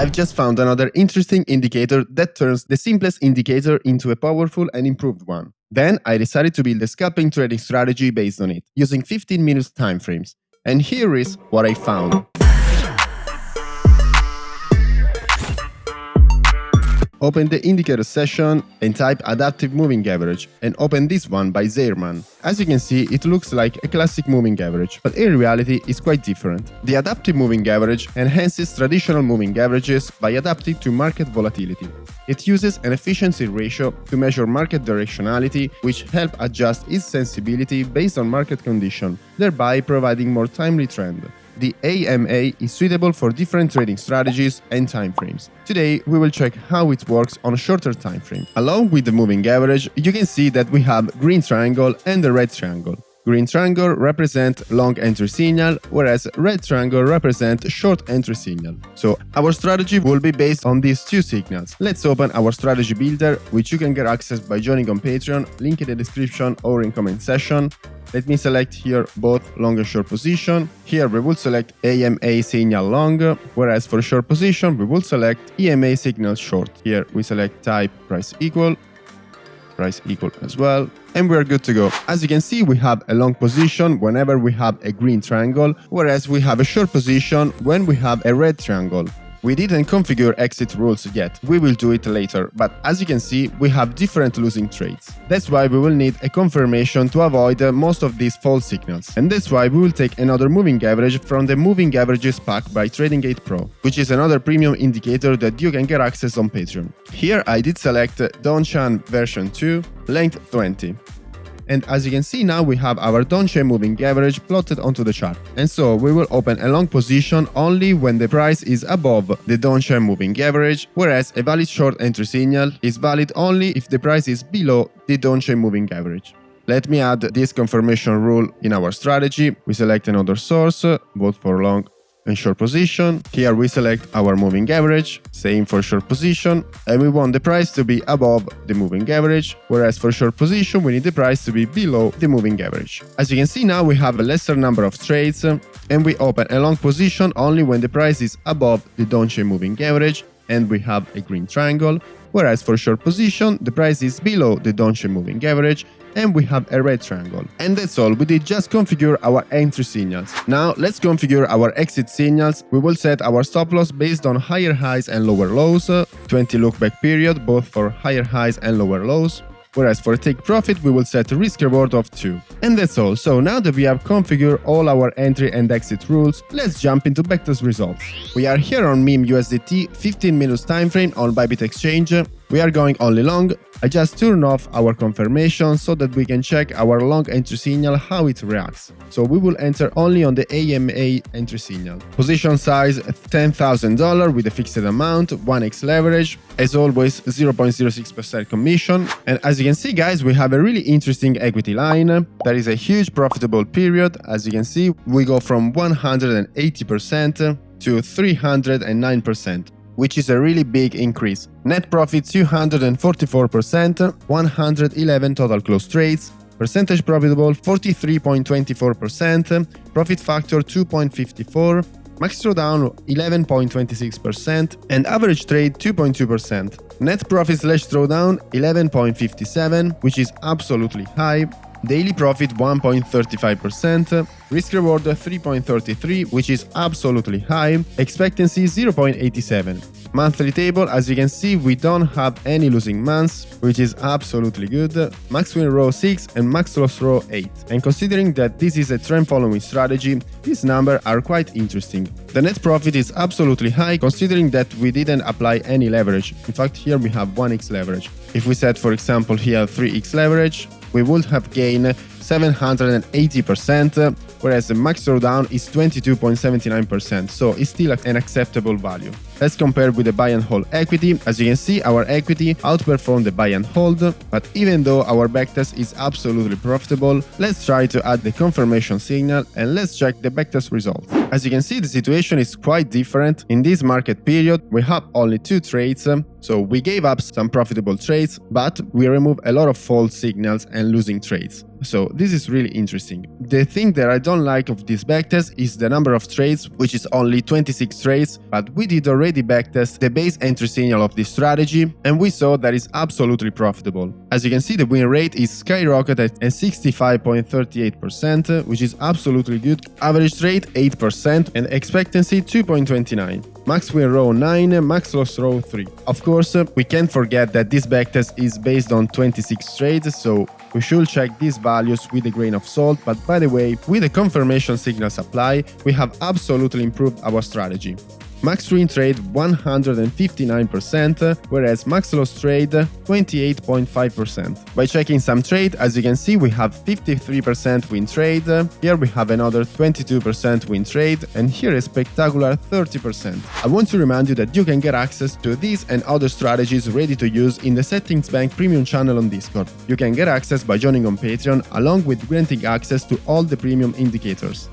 I've just found another interesting indicator that turns the simplest indicator into a powerful and improved one. Then I decided to build a scalping trading strategy based on it, using 15-minute timeframes. And here is what I found. Open the indicator session and type Adaptive Moving Average, and open this one by Zeirman. As you can see, it looks like a classic moving average, but in reality it's quite different. The Adaptive Moving Average enhances traditional moving averages by adapting to market volatility. It uses an efficiency ratio to measure market directionality, which helps adjust its sensibility based on market condition, thereby providing more timely trend. The AMA is suitable for different trading strategies and timeframes. Today, we will check how it works on a shorter timeframe. Along with the moving average, you can see that we have green triangle and the red triangle. Green triangle represent long entry signal, whereas red triangle represent short entry signal. So our strategy will be based on these two signals. Let's open our strategy builder, which you can get access by joining on Patreon, link in the description or in comment section. Let me select here both long and short position. Here we will select AMA signal long, whereas for short position we will select EMA signal short. Here we select type price equal as well, and we're good to go. As you can see, we have a long position whenever we have a green triangle, whereas we have a short position when we have a red triangle. We didn't configure exit rules yet, we will do it later, but as you can see, we have different losing trades. That's why we will need a confirmation to avoid most of these false signals. And that's why we will take another moving average from the Moving Averages pack by TradingView Pro, which is another premium indicator that you can get access on Patreon. Here I did select Donchan version 2, length 20. And as you can see now we have our Donchan moving average plotted onto the chart. And so we will open a long position only when the price is above the Donchan moving average, whereas a valid short entry signal is valid only if the price is below the Donchan moving average. Let me add this confirmation rule in our strategy. We select another source, both for long and short position. Here we select our moving average, same for short position, and we want the price to be above the moving average, whereas for short position we need the price to be below the moving average. As you can see now we have a lesser number of trades, and we open a long position only when the price is above the Donchan moving average and we have a green triangle, whereas for short position the price is below the Donchan moving average and we have a red triangle. And that's all, we did just configure our entry signals. Now let's configure our exit signals. We will set our stop loss based on higher highs and lower lows, 20 look back period both for higher highs and lower lows. Whereas for take profit we will set a risk reward of 2. And that's all, so now that we have configured all our entry and exit rules, let's jump into backtest results. We are here on meme USDT 15 minutes timeframe on Bybit exchange. We are going only long. I just turn off our confirmation so that we can check our long entry signal how it reacts. So we will enter only on the AMA entry signal. Position size $10,000 with a fixed amount, 1x leverage, as always 0.06% commission. And as you can see guys, we have a really interesting equity line. There is a huge profitable period. As you can see, we go from 180% to 309%. Which is a really big increase. Net profit 244%, 111 total close trades, percentage profitable 43.24%, profit factor 2.54, max drawdown 11.26%, and average trade 2.2%. Net profit / drawdown 11.57, which is absolutely high. Daily profit 1.35%, risk reward 3.33, which is absolutely high, expectancy 0.87. Monthly table, as you can see, we don't have any losing months, which is absolutely good. Max win row 6 and max loss row 8. And considering that this is a trend following strategy, these numbers are quite interesting. The net profit is absolutely high considering that we didn't apply any leverage. In fact, here we have 1x leverage. If we set, for example, here 3x leverage, we would have gained 780%, whereas the max drawdown is 22.79%, so it's still an acceptable value. Let's compare with the buy and hold equity. As you can see, our equity outperformed the buy and hold, but even though our backtest is absolutely profitable, let's try to add the confirmation signal and let's check the backtest results. As you can see, the situation is quite different. In this market period, we have only 2 trades, so we gave up some profitable trades, but we remove a lot of false signals and losing trades. So this is really interesting. The thing that I don't like of this backtest is the number of trades, which is only 26 trades, but we did already backtest the base entry signal of this strategy, and we saw that it's absolutely profitable. As you can see, the win rate is skyrocketed at 65.38%, which is absolutely good. Average rate 8% and expectancy 2.29. Max win row 9, max loss row 3. Of course, we can't forget that this backtest is based on 26 trades, so we should check these values with a grain of salt, but by the way, with the confirmation signals apply, we have absolutely improved our strategy. Max win trade 159%, whereas max loss trade 28.5%. By checking some trade, as you can see, we have 53% win trade, here we have another 22% win trade, and here a spectacular 30%. I want to remind you that you can get access to these and other strategies ready to use in the Settings Bank Premium channel on Discord. You can get access by joining on Patreon, along with granting access to all the premium indicators.